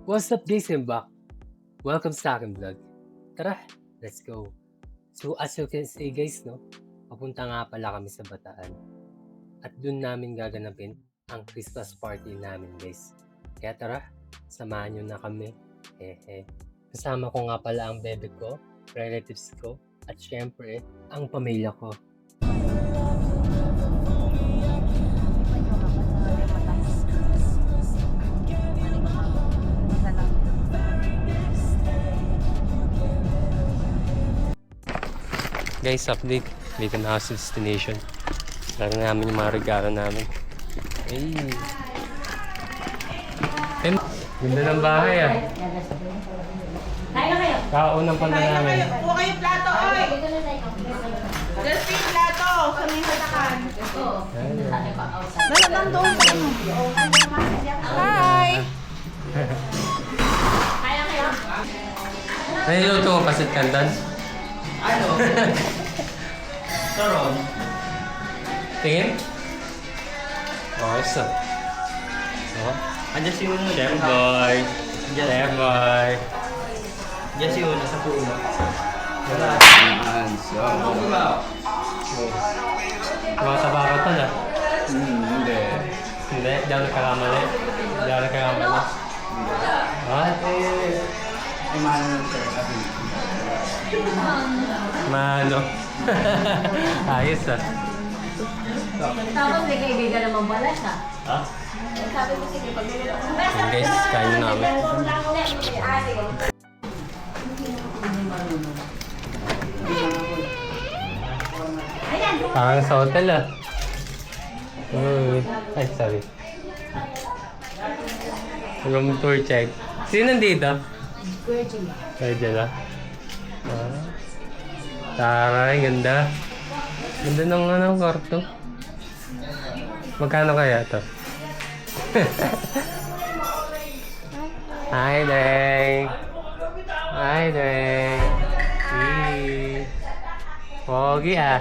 What's up guys, I'm back. Welcome sa aking vlog. Tara, let's go. So as you can see guys, no, papunta nga pala kami sa Bataan. At dun namin gaganapin ang Christmas party namin guys. Kaya tara, samahan nyo na kami. Hehe. Kasama ko nga pala ang bebe ko, relatives ko, at syempre, ang pamilya ko. Guys, update. Dito na ako sa destination. Laro namin yung mga regalo namin. Hey! Ganda ng bahay ah. Kaya kayo. Kaunang panda namin. Kuha kayo plato, oy! Just yung plato sa may hatakan. Malamang doon. Hi! Kaya kayo. Naniluto ko pasit kandan. Ano? Saron? Tingin? Okay, so. Andiyan si Uno. Chef boy. Chef boy. Andiyan si Uno sa puno. Wala. Mga tabakatal ah. Hindi. Hindi, di ako nagkakamali. Di ako nagkakamali. Ha? Mano. Ayos ah. Tapos may kaibigan naman pala siya. Ha? Sabi ko sige, pag may Yun guys, kain na namin. Parang sa hotel ah. Uy. Ay, sorry. Room tour check. Sino nandito? Virgin ah. Taray, ganda. Ganda ng kwarto. Magkano kaya to? Hi, Deng. Hi, Deng. Hey. Pogi ah.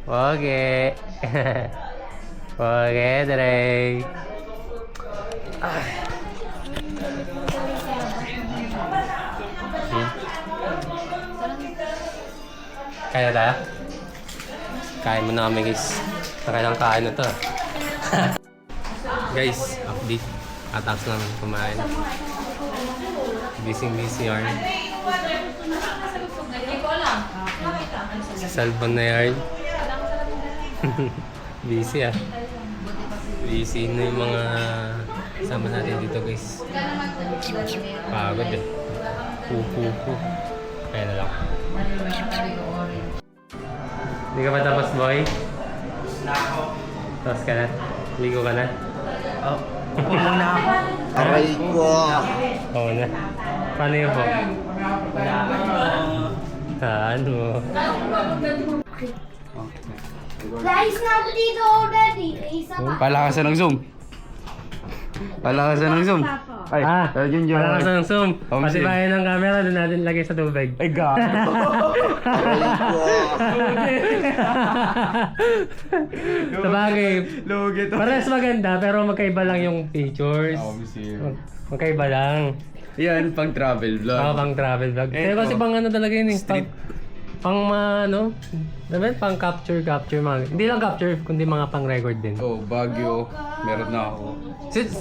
Pogi. Pogi, Deng. Kaya tayo? Kain mo na kami guys. Nakailang kain na to. Guys, update. Ataps namin kumain. Busy yarn. Si Salvan na yarn. Busy ah. Busy na yung mga kasama natin dito guys. Pagod eh. Pu. Kaya na lang. Hindi ka pa tapos, boy? Tapos ka na? Ligo ka na? Oh, upo muna ako. Aray ko. Oo na. Paano yun po? Saan mo? Guys, na ako dito already. Isa pa. Palakasan ng Zoom. Palakasan ng Zoom. Ay, yun. Parang sa ng zoom. Home Pati sim. bayan ng camera, doon natin lagay sa tubig. Ay, gago. Aray ko. Sabagay, Lugi to. parehas maganda pero magkaiba lang yung pictures. Magkaiba lang. Yan, pang travel vlog. Ako pang travel vlog. Pero kasi pang ano talaga yun eh. Pang ano? Dapat pang capture mga. Hindi lang capture, kundi mga pang record din. Oh, Baguio. Meron na ako.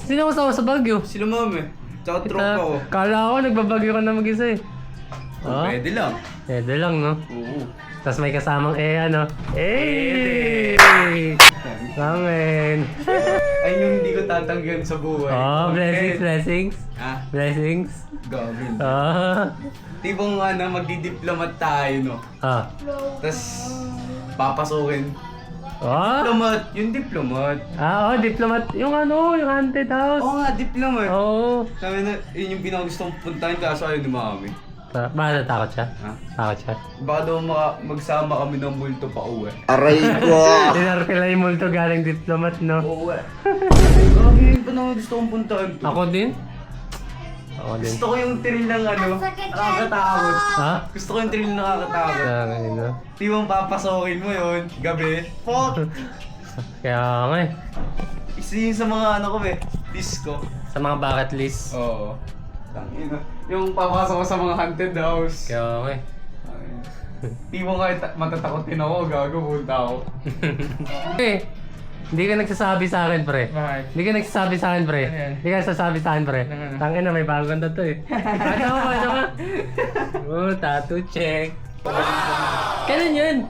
Sino kasama sa Baguio? Sino mami? Tsaka tropa ko. Kala ko nagbabagyo ka na mag-isa eh. Oh? Pwede lang. Pwede lang no? Oo. Tapos may kasamang ano? Eh! Amen! Ay, yung hindi ko tatanggihan sa buhay. Oh, blessings. Ah, Blessings. gawin. Ah. Tipong magdi-diplomat tayo, no? Ah. Tapos, papasukin. Oh? Diplomat! Yung diplomat. Ah, oh, diplomat. Yung ano, yung haunted house. Oo nga, diplomat. Oo. Sabi na, yun yung pinakagustong puntahan kaso ayaw ni mami. Bakit natakot siya? Ha? Takot siya. Baka daw magsama kami ng multo pa uwi. Aray ko. Tinarpilay mo ito galing diplomat, no? Uwi. Grabe yun pa naman gusto kong puntahan to. Ako din. Ako din. Gusto ko yung thrill ng nakakatakot. Ha? Gusto ko yung thrill ng nakakatakot. Ano? Di bang papasokin mo yun, gabi. Fuck! Kaya nga eh. Isa yun sa mga ano ko disco. Sa mga bucket list. Oo. Yung papasok ko sa mga haunted house. Kaya okay. Di mo kahit matatakot din ako, gago, punta ako. Eh, hindi ka nagsasabi sa akin, pre. Bakit? Hindi ka nagsasabi sa akin, pre. Ano yan? Hindi ka nagsasabi sa akin, pre. Ano? Tangin na, may bagong tattoo eh. Kaya mo, kaya mo. Oh, tattoo check. Kailan yun?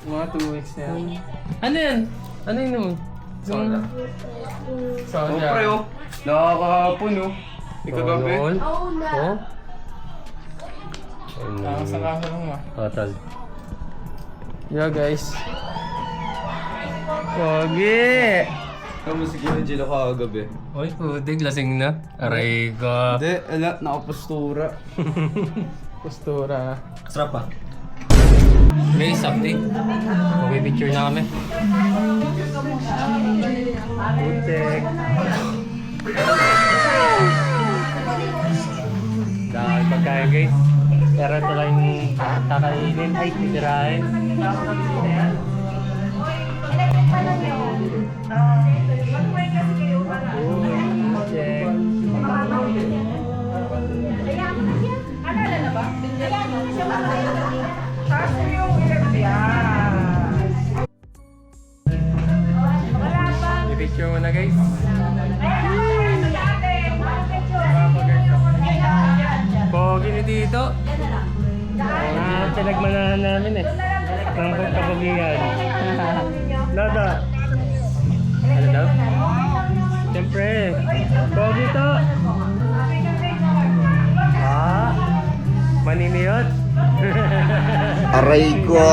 Mga 2 weeks na yan. Ano yan? Ano yun mo? Soda. Soda. Oh, pre, oh. Nakakahapon, oh. Ikagabi. Oh, no. Oh? Nakasakasa lang ma. Oh, tol. Yeah guys. Pogi! Kamusta kina Jilo kagabi? Oy, putik, lasing na. Aray ka. Hindi, ala, nakapastura. Postura. Sarap pa. Guys, update. Okay, picture na kami. Putik. Dahil pagkain, guys. Pero ito lang yung kakainin. Ay, titirahin. I-picture mo na, guys. Pogi ni dito. Pinagmanahan namin eh. Ng kapagihan. Nada. Ano daw? Siyempre. Pogi to. Ah. Maniniyot. Aray ko!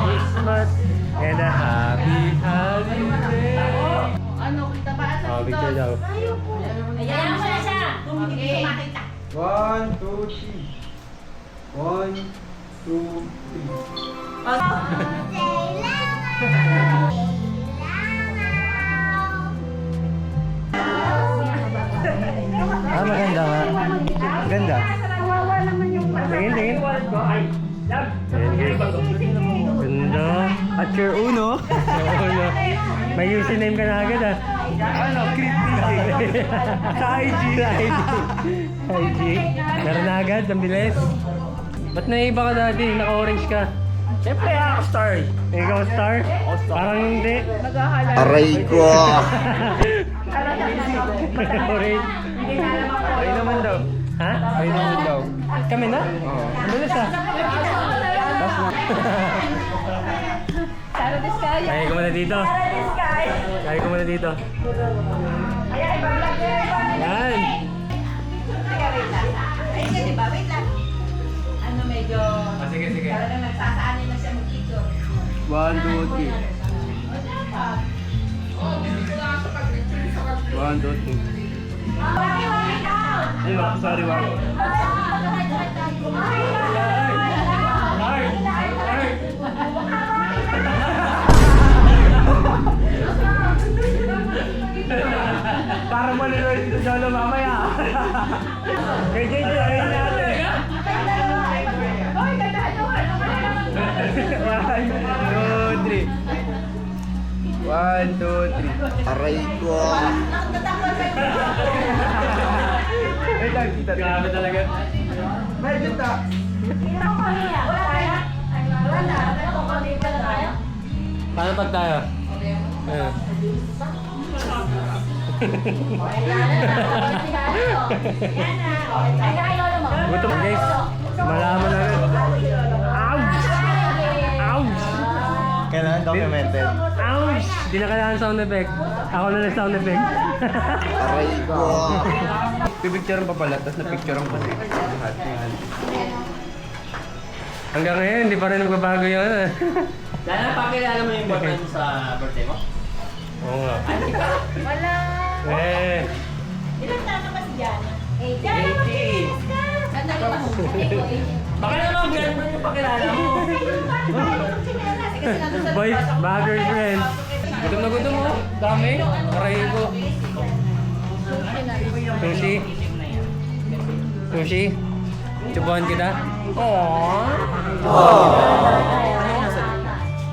Christmas and a happy holiday. Ano, kita ba sa Oh, picture daw. Ayan mo na siya. Okay. 1, 2, 3. 1, 2, 3. Ah, maganda nga. Ganda. Tingin, tingin. Ganda. At your uno? Uno. May username ka na agad ah. Ano, crit DJ. Sa IG. Sa IG. Sa IG. Meron na agad, ang bilis. Ba't naiba ka dati? Naka-orange ka. Siyempre ako star. Ikaw star? Parang hindi. Aray ko! Orange. Ay naman daw. Ha? Ay naman daw. Kami na? Oo. Ang bilis ah. Kaya ko muna dito. Kaya ko muna dito. Yan. Ano medyo... Sige, sige. Talagang nagsasaanay na siya mag-picture. 1, 2, 3. 1, 2, 3. Ay, sorry, wow. Para manilord dito sa ulo mamaya. Kay JJ, ayun natin. 1, 2, 3. 1, 2, 3. Aray ko! Wait lang, kita. Grabe talaga. Medyo ta. Paano pag tayo? Ayun. Gutom guys. Malaman na rin. Ouch! Ouch! Kailangan documented. Ouch! Di na kailangan sound effect. Ako na lang sound effect. Aray ko! Pipicturean pa pala, tapos napicturean ko si lahat. Hanggang ngayon, hindi pa rin nagbabago yun. Dahil pakilala mo yung boyfriend mo sa birthday mo? Oo nga. Wala. Eh, Ilan taon na ba si Jana? 80. Ganda ka ba? Baka naman girlfriend yung pakilala mo. boys, bagger friends. Gutom na gutom mo. Dami. Aray ko. Sushi. Sushi. Chubuhan kita. Aww.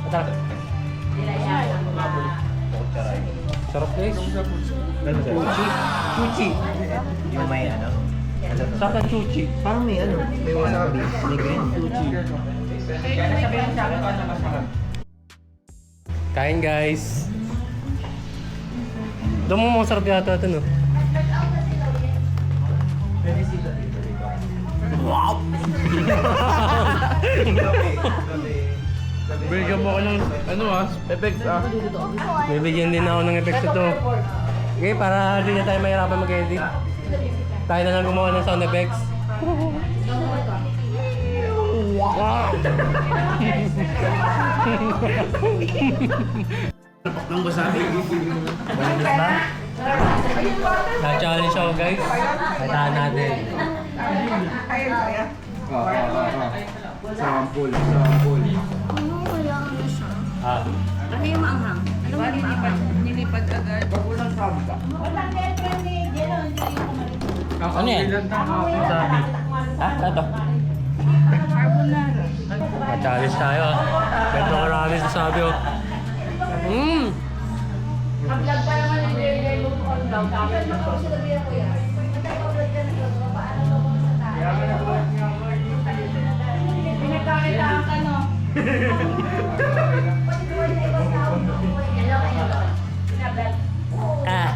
Masarap. Sarap guys. Sushi. Chuchi. Yung may ano? Saka chuchi. Parang may ano? May wasabi. May green chuchi. Sabihin sa akin kung ano masarap. Kain guys. Doon mo masarap yata ito no? Wow! Bigyan mo ako ng ano effects Bibigyan din ako ng effects ito. Okay, para hindi na tayo mahirapan mag-edit. Tayo na lang gumawa ng sound effects. Wow! ng wasabi. Na-challenge ako guys. Kailangan natin. Sample. Ah. Ano yung maanghang? Ano yung nilipad agad? Ano yan? Wasabi. Ha? Ito? Na-challenge tayo ah. Beto marami sasabi oh. Vlog pa naman yung nilagay mo on daw. Tapos sinabihan ko yan. Magkakablog ka na ito. Paano mo kung sa tayo? Pinagkakitaan ka no? Ah.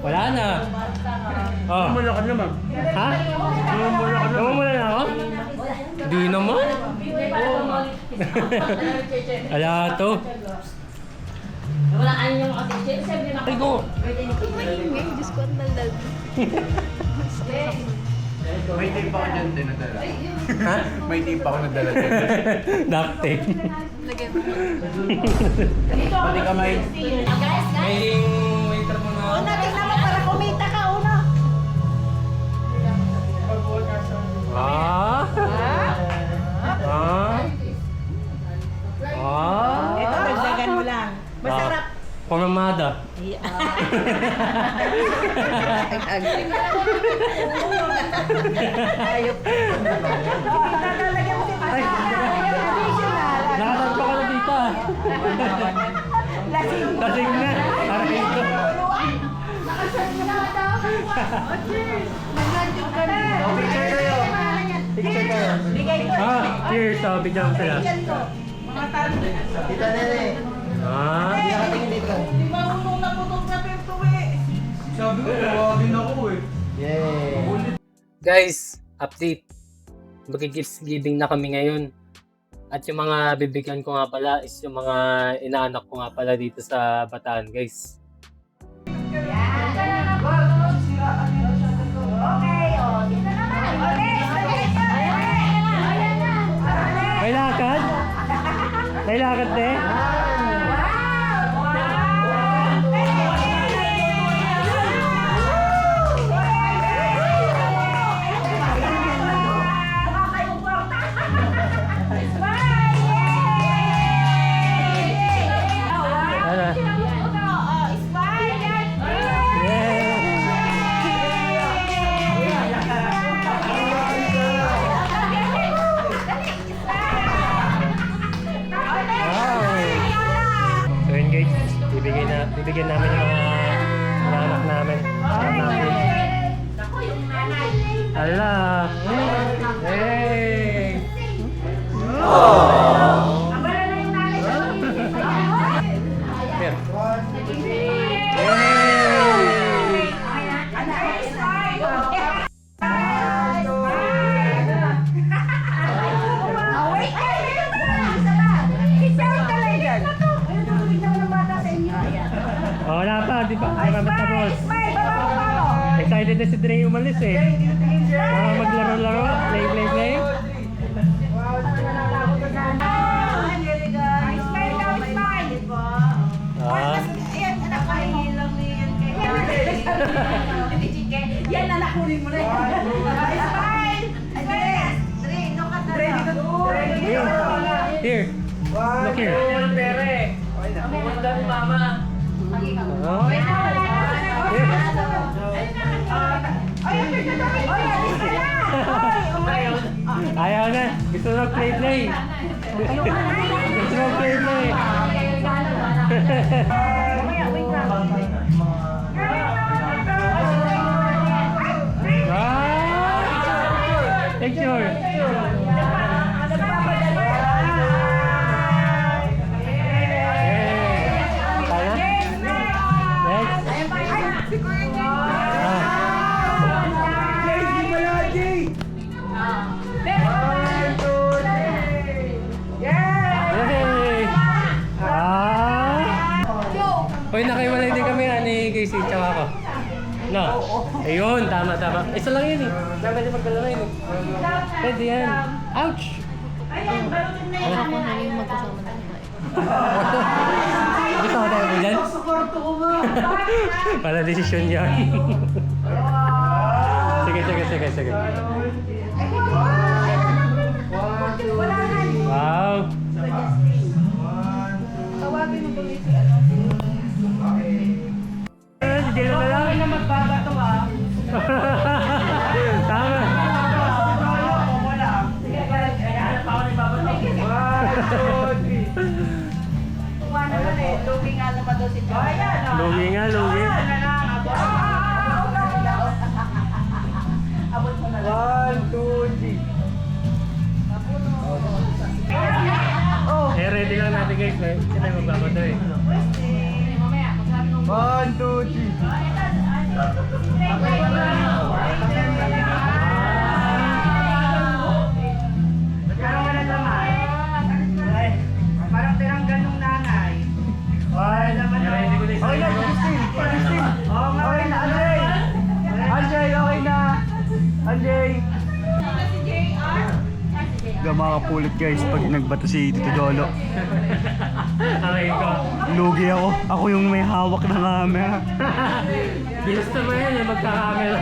Wala na. Oh. Mula ka naman. Ha? Namumula na ako? Di naman. Ala to. Wala kayo yung kasi. Sabi na Ay ko. May tape ako dyan din nadala. Ha? May tape ako nadala dyan. Duct tape. Pati kamay. Guys, May waiter mo na. Una, tingnan mo para kumita ka, una. Ah? Ah? Ah? Ito, dagdagan mo lang. Masarap. Pamamada. Ayop. Lalagyan mo si Papa. Additional. Nakasal pa ka na dito ah. Lasing. Lasing na. Parang ito. Bigay ko. Ah, cheers. Oh, bigyan ko sila. Mga talo. Tita Nene. Ah? Hindi nakatingin dito. Di marunong na photography to eh. Sabi ko, tawagin ako eh. Yay. Guys, update. Mag-gifts giving na kami ngayon. At yung mga bibigyan ko nga pala is yung mga inaanak ko nga pala dito sa Bataan, guys. Okay, oh. Dito naman. May lakad? May lakad eh? Ano? So yun guys, bibigyan namin yung mga anak namin. Anak namin. Ala! Hey! Here. Oh, wala pa, di pa? Di pa matapos. Excited na si Dre umalis eh. Maglaro-laro, play. Ah. Yan na nakunin mo na yan. Smile! Dre, no ka na. Dre, dito. Here. Look here. Oh. Ayaw na. Gusto na play. Gusto na play. No. Ayun, tama. Isa lang yun eh. Pwede magdalawa yun eh. Pwede yan. Ouch! Ayan, balutin na yan. Ako na yung magkasama na nila. Gusto ko tayo mo dyan? Para desisyon yan. Sige. Wow! Tawagin mo tuloy si ano. Hindi na lang. na magbabato ah. Tama. Tuwa naman eh. Lugi nga naman daw si John. Ayan ah. Lugi nga, lugi. Abot mo na lang. 1, 2, 3. Eh, ready lang natin guys. Sila yung magbabato eh. Mamaya, magsabi mo. 1, 2, 3. Parang wala naman. Parang tiranggan nung nanay. One. Ready ko na isa. Okay na, Christine. Oo nga. Okay na, Anjay. Anjay, okay na. Anjay. Makapulit guys pag nagbato si Tito Jolo. Okay ko. Lugi ako. Ako yung may hawak ng camera. Ginusto mo yan yung magkakamera.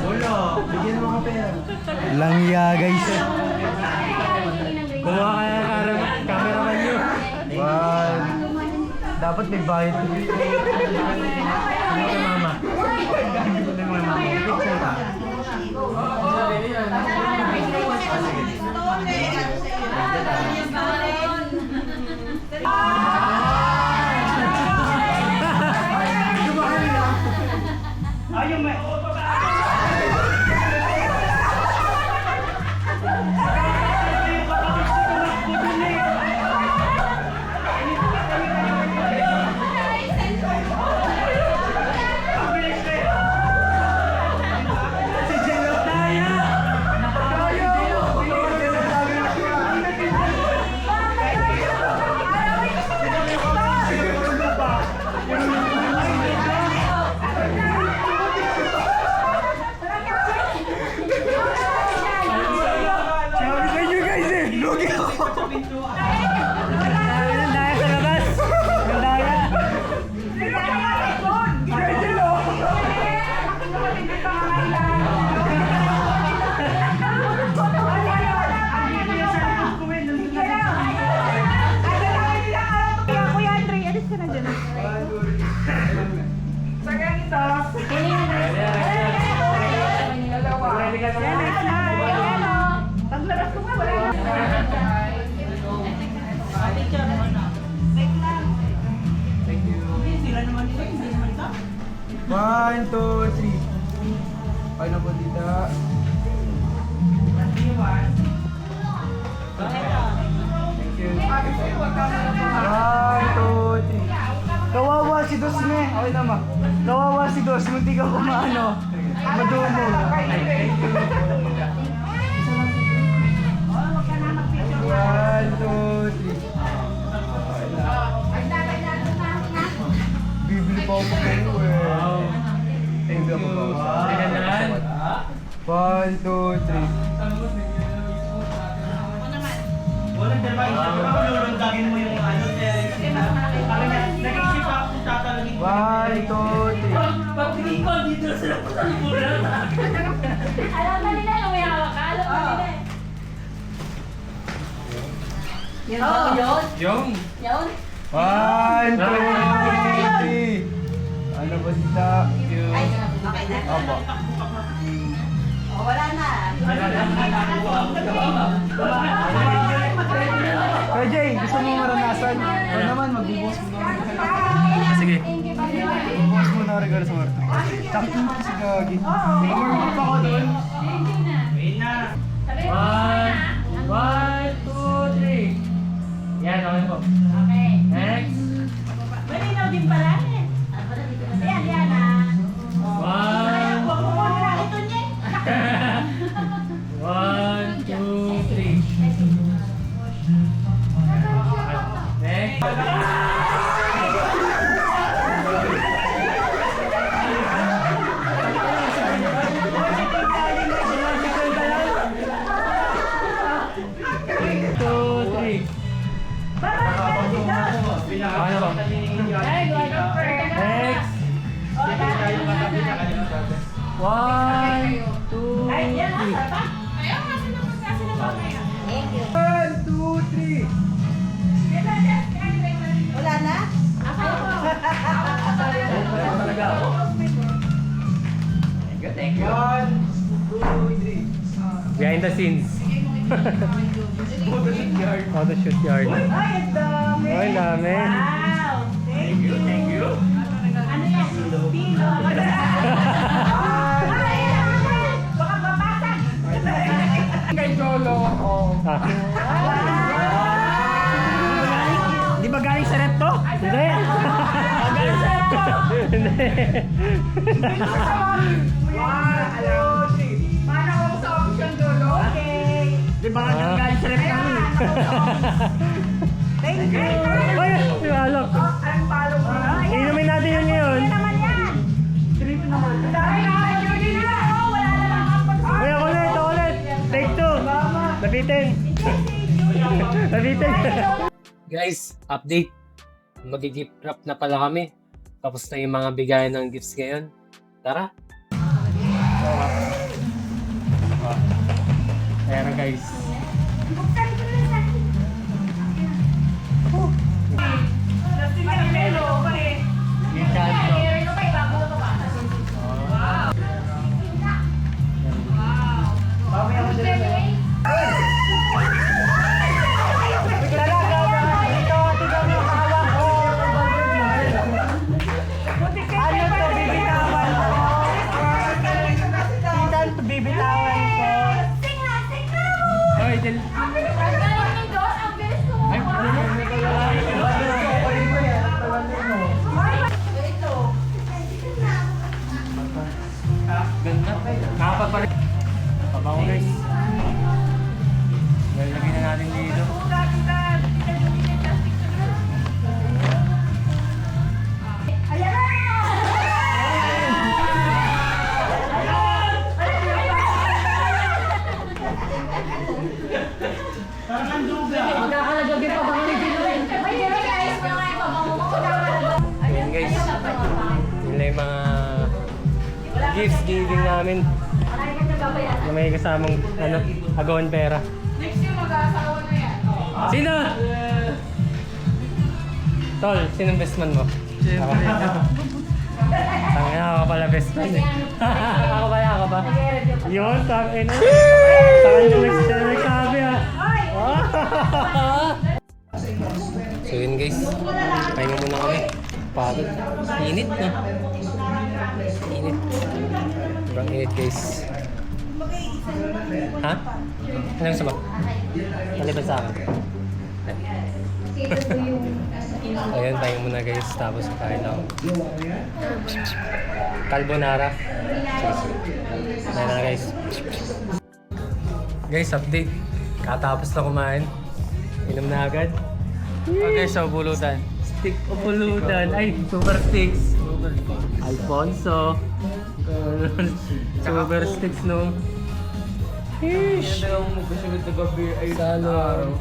Ulo, bigyan mo ka pera. Langya guys. Kumuha ka ng cameraman nyo. One. Dapat may bayad. Ano ka mama? Ayun, may... Sabi sa inyo guys eh, lugi ako. Ang daya sa labas. Ang daya. Guys, hello. One, two, three. Ano po dito? Thank you. One, two, three. Kawawa si Dos me. Okay naman. Kawawa si Dos. Munti ka kumaano. Madumo. One, two, three. Bibili pa ako kayo eh. Thank you. One, two, three. Walang dalawa, lulundagin mo yung ano, Terence. Nag-isip ako kung tatalagin ko. One, two, three. Pag-tingin ko, dito na sila sa liburan. Alam na nila yung may hawak ka. Alam na nila eh. Yung. Yun. One, two, three. Ano ba dito? Ay, okay na. Opo. Oh, wala na. Kaya Jay, gusto mo maranasan? O naman, magbubuhos mo na. Sige. Thank you, Panginoon. Magbubuhos mo na regalo sa Marta. Sakto mo si Gagi. Mag-warm ako doon. Thank you na. Wait na. Sabi mo, One, two, three. Yan, okay po. okay. Next. Malinaw din pala eh. Ayan, yan ah. One. Huwag mo muna lang ito niya. One, two, three. Next. 1, 2, 3. Thank you. 1, 2, 3. Wala na? Thank you. 1, 2, 3. Behind the scenes. Photoshoot yard. Ay, ang dami. Ay, dami. Wow. Thank you. Thank you. Ano yan? Pilo. Baka mapasag. Kay Cholo. Ah. Di ba galing sa rep to? Hindi. Galing sa rep to. Hindi. 1, 2, 3. Paano ako sa option dulo? Okay. Di ba galing sa rep namin? Thank you. Ay, may alak. Ang palo mo na. Inumin natin yun ngayon. Ano naman yan? Trip naman. Dahil na, yun na. Oh, wala na lang ang pag- Uy, ulit. Take 2. Nabitin. Nabitin. Guys, update. Mag-gift wrap na pala kami. Tapos na yung mga bigayan ng gifts ngayon. Tara. Ayan na guys. Buksan ko na sa akin. Lasing na melo pa eh. Yung kanto. Ito pa ibabaw ito pa. Mamaya mo sila na. Bibitawan ko. Sing na, sing na. Ay, dil. Ang bilis ang galing ni Dos, ang bilis ko. Ito. Ganda. Nakapagpalit. Pabango guys. Lalagyan na natin dito. Ayan na! Magkakalagagin pa ba kami dito rin? Ay, guys, mga Ayan guys. Yun lang yung mga gifts giving namin. Na may kasamang agawan pera. Next year, mag-aasawa na yan. Sino? Tol, sinong best man mo? Siyempre. Tangina, ako pala best man eh. Ako ba? Yun, tangina. Tangina nagsabi ah. So yun guys, pahinga muna kami. Pagod. Init na. Init. Sobrang init guys. Ha? Anong gusto mo? Maliban sa akin. Ayun, pahinga muna guys. Tapos kain ako. Carbonara. Ayun na guys. Guys, update. Katapos na kumain. Inom na agad. Okay, so bulutan. Stick o pulutan. Ay, super sticks. Alfonso. Super sticks no. Sheesh. Yung magkasunod na gabi ay Salo.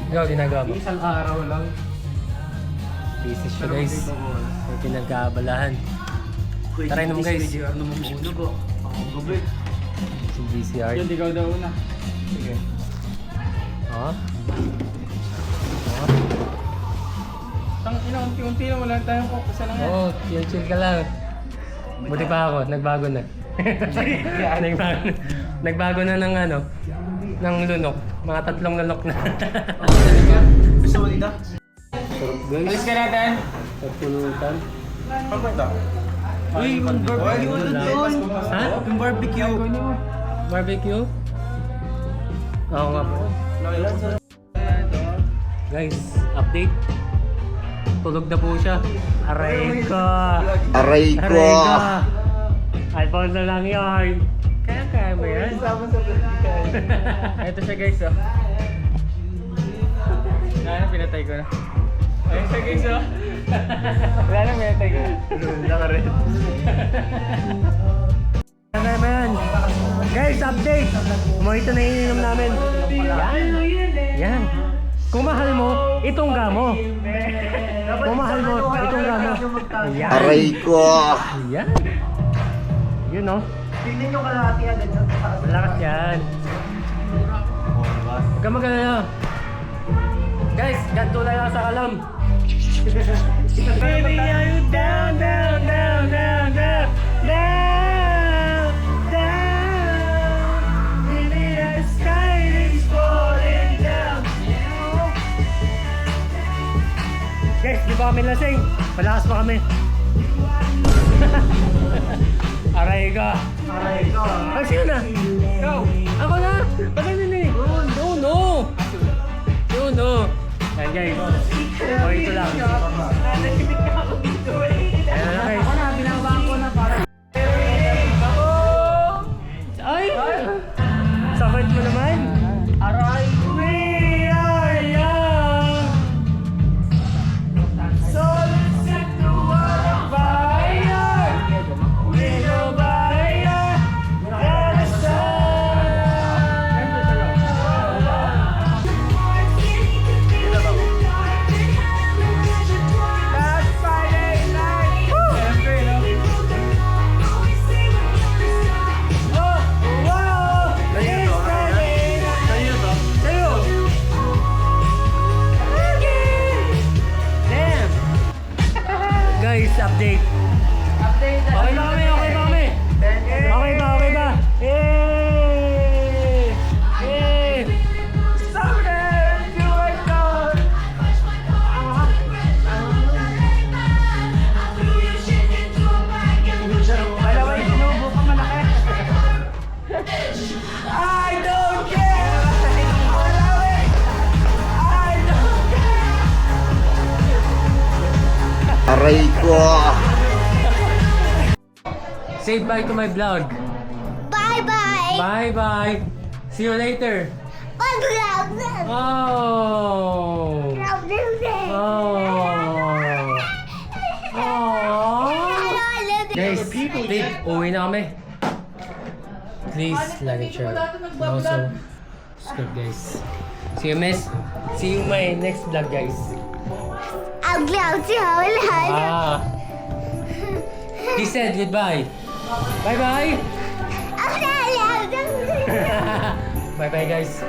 Ikaw, ginagawa mo. Isang araw lang. Busy siya guys. May pinagkabalahan. Tara inom guys. Ano mo muna ba? Ang gabi. Si GCR. Yun, ikaw daw una. Sige. Oh. Tang ina, unti-unti lang, wala tayong focus na nga. Oh, chill ka lang. Buti pa ako, nagbago na. nagbago na ng ng lunok. Mga 3 lunok na. Gusto mo dito? Sarap guys. Alis ka natin. Sa pulutan. Pagpunta. Uy, yung barbecue ano doon? Ha? Yung barbecue. Barbecue? Oo nga po. Guys, update. Tulog na po siya. Aray ko! Aray ko! Alfonso lang yun. Kaya mo yan? Sama sa vertical. Ito siya guys oh. Wala na, pinatay ko na. Ayun siya guys oh. Wala na, pinatay ko na. Laka rin. Ano ba yan? Guys, update! Mojito na ininom namin. Yan! Yan! Kung mahal mo, itong gamo. Kung mahal mo, itong gamo. Yan! Aray ko! Yan! Yun oh. Tingnan nyo kalahati agad. Malakas yan. Huwag ka mag-alala. Guys, ganito lang lang sa kalam. Baby, are you down, down, down, down, down, down, down? Baby, the sky is falling down. Guys, di ba kami lasing? Malakas pa kami. Aray ka. Aray ko. Ay, sino na? Ikaw. Ako na. Bakit nini? No. No. Ayan guys. O, ito lang. Nanahimik ka ako dito eh. Ayan na guys. Ako na, binabaan ko na para. Ay! Sakit mo naman. Aray. We are young. So let's set the world on fire. We go fire. And the sun. That's Friday night. Siyempre, no? Oh, wow! It's Friday night. Sa'yo! Damn! Guys, update. Okay ba kami? Okay ba? Eh! Someday you will know. By the way, sinubo ka malaki. I don't care! I love it! I don't care! Aray ko! Say bye to my vlog. Bye-bye! Bye-bye. See you later. Pag-love! Oh. Guys, please, uwi na kami. Please, like and share. And also, subscribe guys. See you miss. See you my next vlog guys. I'm glad to have He said goodbye. Bye-bye. I'm glad. Bye-bye guys.